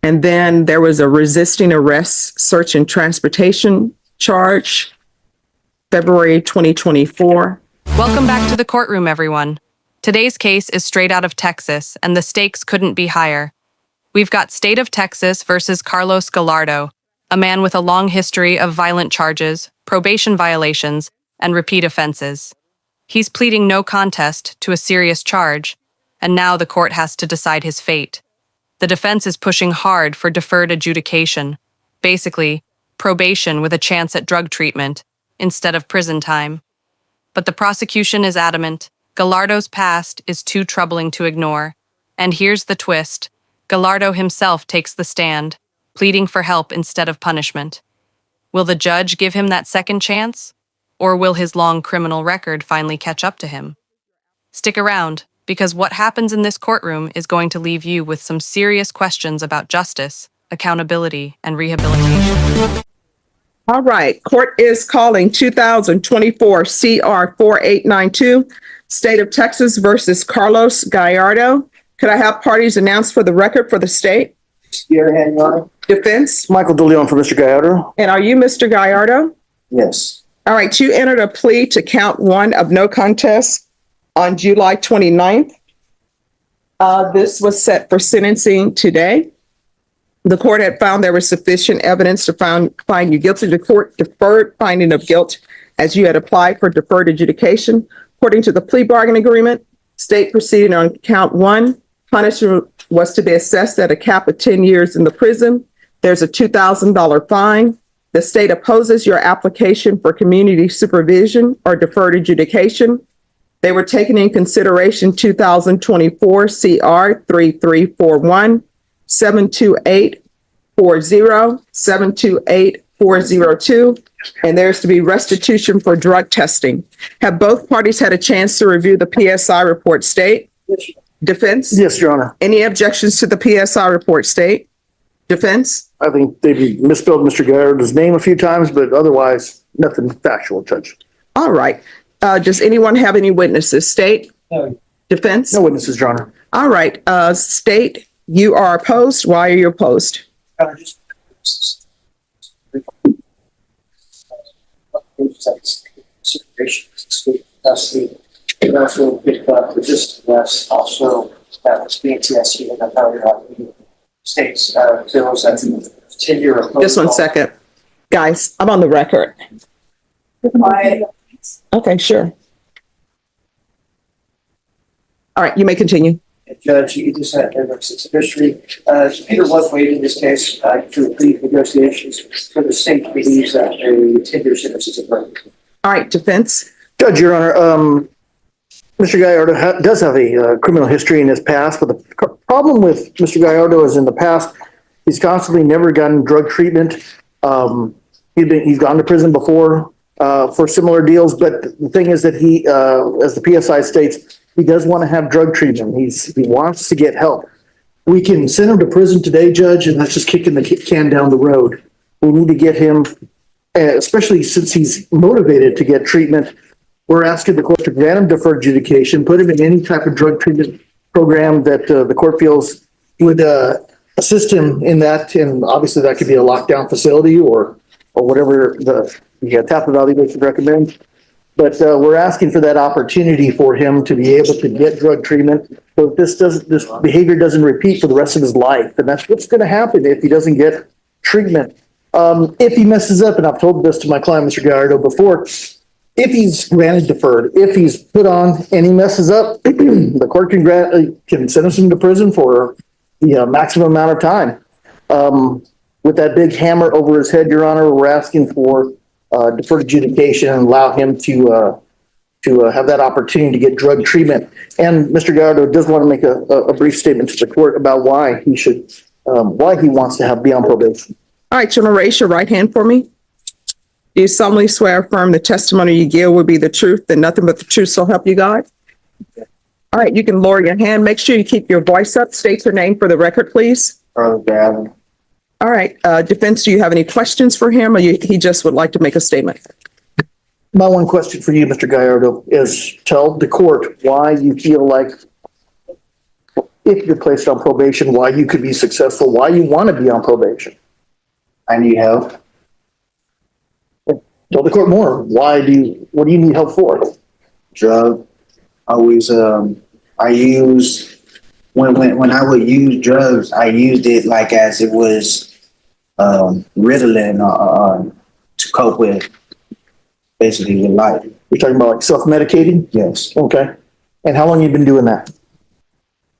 And then there was a resisting arrest, search and transportation charge, February 2024. Welcome back to the courtroom, everyone. Today's case is straight out of Texas, and the stakes couldn't be higher. We've got State of Texas versus Carlos Gallardo, a man with a long history of violent charges, probation violations, and repeat offenses. He's pleading no contest to a serious charge, and now the court has to decide his fate. The defense is pushing hard for deferred adjudication, basically, probation with a chance at drug treatment instead of prison time. But the prosecution is adamant. Gallardo's past is too troubling to ignore. And here's the twist. Gallardo himself takes the stand, pleading for help instead of punishment. Will the judge give him that second chance? Or will his long criminal record finally catch up to him? Stick around, because what happens in this courtroom is going to leave you with some serious questions about justice, accountability, and rehabilitation. All right, court is calling 2024 CR 4892, State of Texas versus Carlos Gallardo. Could I have parties announced for the record for the state? Spearhead, Your Honor. Defense? Michael DeLeon for Mr. Gallardo. And are you Mr. Gallardo? Yes. All right, you entered a plea to count one of no contest on July 29th. This was set for sentencing today. The court had found there was sufficient evidence to find you guilty. The court deferred finding of guilt as you had applied for deferred adjudication. According to the plea bargain agreement, state proceeding on count one, punishment was to be assessed at a cap of 10 years in the prison. There's a $2,000 fine. The state opposes your application for community supervision or deferred adjudication. They were taken in consideration 2024 CR 3341, 72840, 728-402, and there's to be restitution for drug testing. Have both parties had a chance to review the PSI report, state? Defense? Yes, Your Honor. Any objections to the PSI report, state? Defense? I think they misspelled Mr. Gallardo's name a few times, but otherwise, nothing factual, Judge. All right. Does anyone have any witnesses, state? No. Defense? No witnesses, Your Honor. All right. State, you are opposed. Why are you opposed? Also, that was BTSC and the states bills that 10-year. Just 1 second. Guys, I'm on the record. Okay, sure. All right, you may continue. Judge, you just had extensive history. Peter was waived in this case to plea negotiations for the state believes that a 10-year sentence is appropriate. All right, defense. Judge, Your Honor, Mr. Gallardo does have a criminal history in his past, but the problem with Mr. Gallardo is in the past, he's constantly never gotten drug treatment. He's gone to prison before for similar deals, but the thing is that he, as the PSI states, he does want to have drug treatment. He wants to get help. We can send him to prison today, Judge, and that's just kicking the can down the road. We need to get him, especially since he's motivated to get treatment. We're asking the court to grant him deferred adjudication, put him in any type of drug treatment program that the court feels would assist him in that. And obviously that could be a lockdown facility or whatever the TAP evaluation recommends. But we're asking for that opportunity for him to be able to get drug treatment so this behavior doesn't repeat for the rest of his life. And that's what's going to happen if he doesn't get treatment. If he messes up, and I've told this to my client, Mr. Gallardo, before, if he's granted deferred, if he's put on and he messes up, the court can sentence him to prison for the maximum amount of time. With that big hammer over his head, Your Honor, we're asking for deferred adjudication and allow him to have that opportunity to get drug treatment. And Mr. Gallardo does want to make a brief statement to the court about why he wants to be on probation. All right, you want to raise your right hand for me? Do you solemnly swear or affirm the testimony you give will be the truth and nothing but the truth so help you God? All right, you can lower your hand. Make sure you keep your voice up. State your name for the record, please. Carlos Gallardo. All right, defense, do you have any questions for him or he just would like to make a statement? My one question for you, Mr. Gallardo, is tell the court why you feel like if you're placed on probation, why you could be successful, why you want to be on probation. I need help. Tell the court more. What do you need help for? Drug. Always, I use, when I would use drugs, I used it like as it was, Ritalin, to cope with, basically with life. You're talking about like self-medicating? Yes. Okay. And how long you been doing that?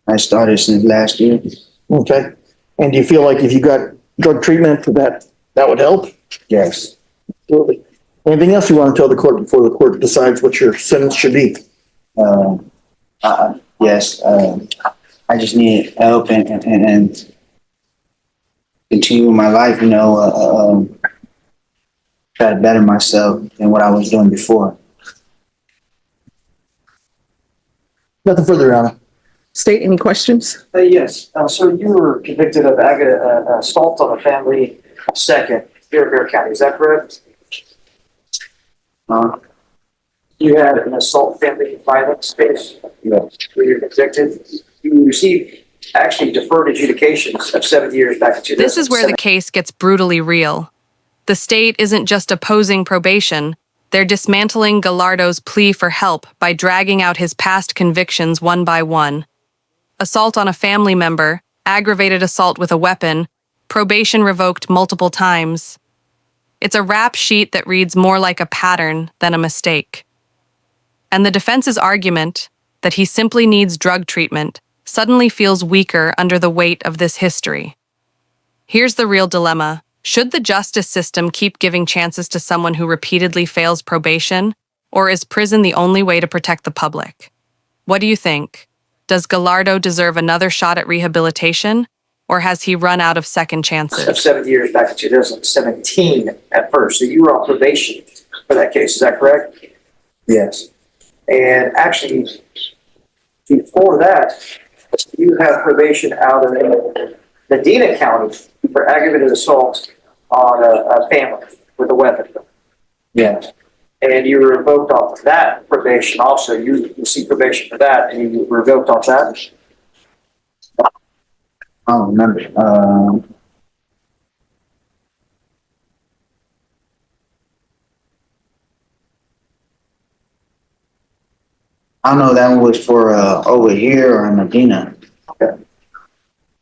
I started since last year. Okay. And do you feel like if you got drug treatment for that would help? Yes. Absolutely. Anything else you want to tell the court before the court decides what your sentence should be? Yes, I just need help and continue my life, try to better myself than what I was doing before. Nothing further, Your Honor. State, any questions? Yes, so you were convicted of assault on a family second here in Bear County, is that correct? You had an assault family violence case Yes. where you're convicted. You received actually deferred adjudications of 7 years back to 2007. This is where the case gets brutally real. The state isn't just opposing probation, they're dismantling Gallardo's plea for help by dragging out his past convictions one by one. Assault on a family member, aggravated assault with a weapon, probation revoked multiple times. It's a rap sheet that reads more like a pattern than a mistake. And the defense's argument that he simply needs drug treatment suddenly feels weaker under the weight of this history. Here's the real dilemma. Should the justice system keep giving chances to someone who repeatedly fails probation, or is prison the only way to protect the public? What do you think? Does Gallardo deserve another shot at rehabilitation, or has he run out of second chances? Of 7 years back to 2017 at first. So you were on probation for that case, is that correct? Yes. And actually, before that, you have probation out of Medina County for aggravated assault on a family with a weapon. Yes. And you were revoked off of that probation also. You received probation for that and you were revoked off that. I don't remember. I don't know, that one was for over here or in Medina. Okay.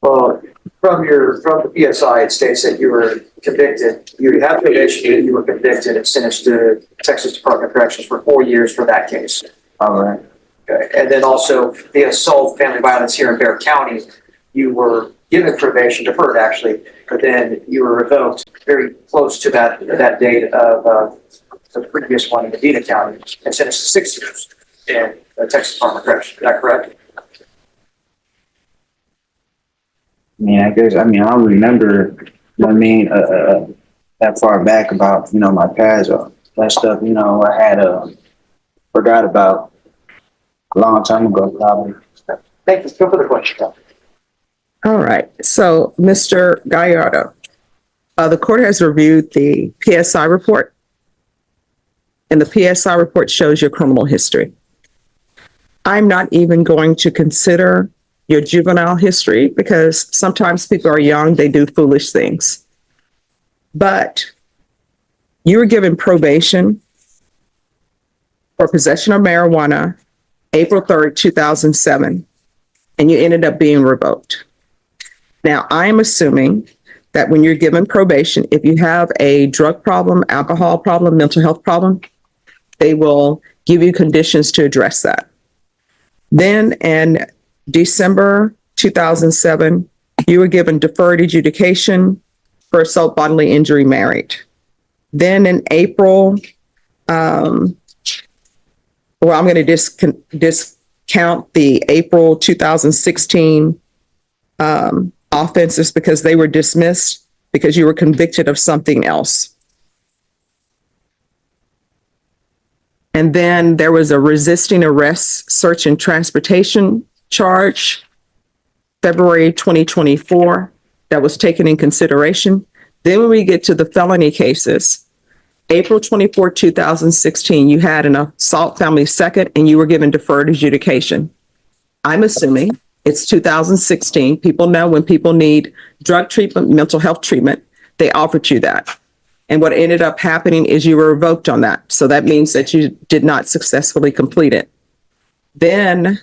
Well, from the PSI, it states that you were convicted. You had probation, and you were convicted and sentenced to Texas Department of Corrections for 4 years for that case. All right. Okay. And then also the assault, family violence here in Bear County, you were given probation, deferred actually, but then you were revoked very close to that date of the previous one in Medina County and sentenced to 6 years in the Texas Department of Corrections. Is that correct? I don't remember, that far back about, my past or that stuff, I had, forgot about a long time ago, probably. Thank you. Go for the question. All right. So, Mr. Gallardo, the court has reviewed the PSI report, and the PSI report shows your criminal history. I'm not even going to consider your juvenile history because sometimes people are young, they do foolish things. But you were given probation for possession of marijuana April 3rd, 2007, and you ended up being revoked. Now, I am assuming that when you're given probation, if you have a drug problem, alcohol problem, mental health problem, they will give you conditions to address that. Then in December 2007, you were given deferred adjudication for assault, bodily injury, married. Then in April, I'm going to discount the April 2016 offenses because they were dismissed because you were convicted of something else. And then there was a resisting arrest, search and transportation charge, February 2024, that was taken in consideration. Then when we get to the felony cases, April 24, 2016, you had an assault family second and you were given deferred adjudication. I'm assuming It's 2016. People know when people need drug treatment, mental health treatment, they offered you that. And what ended up happening is you were revoked on that. So that means that you did not successfully complete it. Then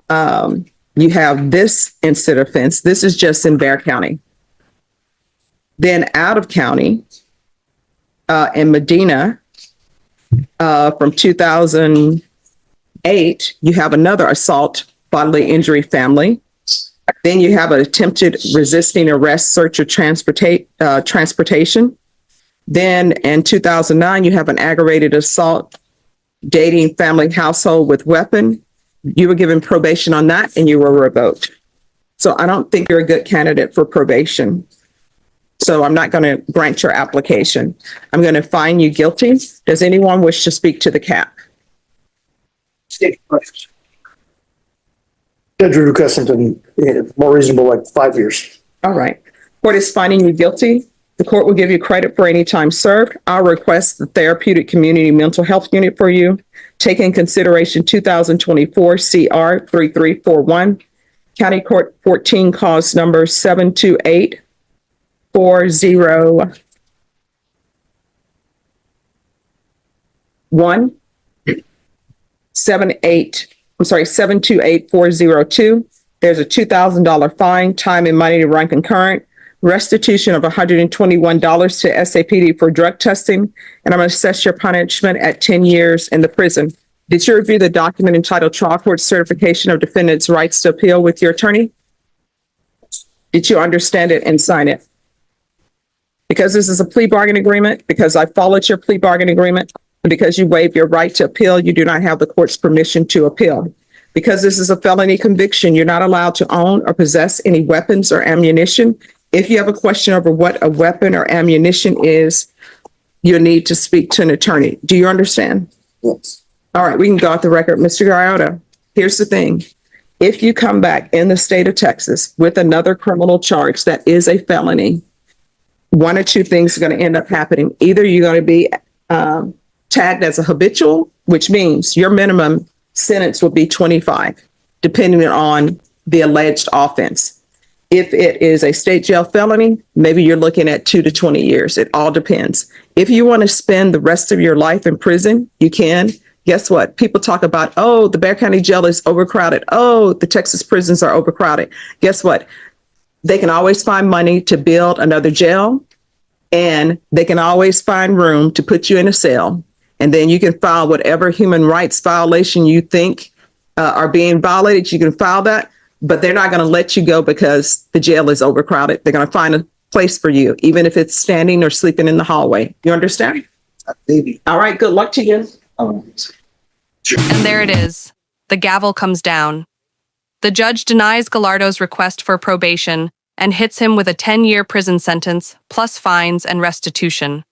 you have this incident offense. This is just in Bexar County. Then out of county, in Medina, from 2008, you have another assault, bodily injury family. Then you have an attempted resisting arrest, search, or transportation. Then in 2009, you have an aggravated assault, dating, family, household with weapon. You were given probation on that and you were revoked. So I don't think you're a good candidate for probation. So I'm not going to grant your application. I'm going to find you guilty. Does anyone wish to speak to the cap? State questions. Judge would request something more reasonable, like 5 years. All right. Court is finding you guilty. The court will give you credit for any time served. I'll request the Therapeutic Community Mental Health Unit for you. Take in consideration 2024 CR 3341, County Court 14, cause number 728-402. 728-402. There's a $2,000 fine, time and money to run concurrent, restitution of $121 to SAPD for drug testing, and I'm going to assess your punishment at 10 years in the prison. Did you review the document entitled Trial Court Certification of Defendant's Rights to Appeal with your attorney? Did you understand it and sign it? Because this is a plea bargain agreement, because I followed your plea bargain agreement, and because you waived your right to appeal, you do not have the court's permission to appeal. Because this is a felony conviction, you're not allowed to own or possess any weapons or ammunition. If you have a question over what a weapon or ammunition is, you'll need to speak to an attorney. Do you understand? Yes. All right, we can go off the record. Mr. Gallardo, here's the thing. If you come back in the state of Texas with another criminal charge that is a felony, one or two things are going to end up happening. Either you're going to be tagged as a habitual, which means your minimum sentence will be 25, depending on the alleged offense. If it is a state jail felony, maybe you're looking at 2 to 20 years. It all depends. If you want to spend the rest of your life in prison, you can. Guess what? People talk about, oh, the Bexar County jail is overcrowded. Oh, the Texas prisons are overcrowded. Guess what? They can always find money to build another jail, and they can always find room to put you in a cell. And then you can file whatever human rights violation you think are being violated. You can file that. But they're not going to let you go because the jail is overcrowded. They're going to find a place for you, even if it's standing or sleeping in the hallway. You understand? Maybe. All right. Good luck to you. And there it is. The gavel comes down. The judge denies Gallardo's request for probation and hits him with a 10-year prison sentence, plus fines and restitution.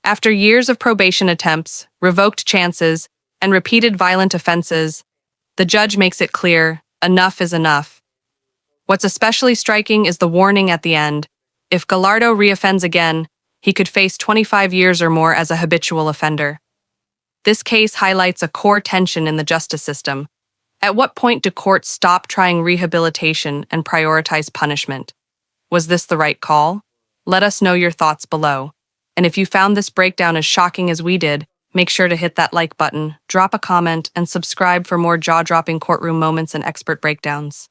After years of probation attempts, revoked chances, and repeated violent offenses, the judge makes it clear enough is enough. What's especially striking is the warning at the end. If Gallardo reoffends again, he could face 25 years or more as a habitual offender. This case highlights a core tension in the justice system. At what point do courts stop trying rehabilitation and prioritize punishment? Was this the right call? Let us know your thoughts below. And if you found this breakdown as shocking as we did, make sure to hit that like button, drop a comment, and subscribe for more jaw-dropping courtroom moments and expert breakdowns.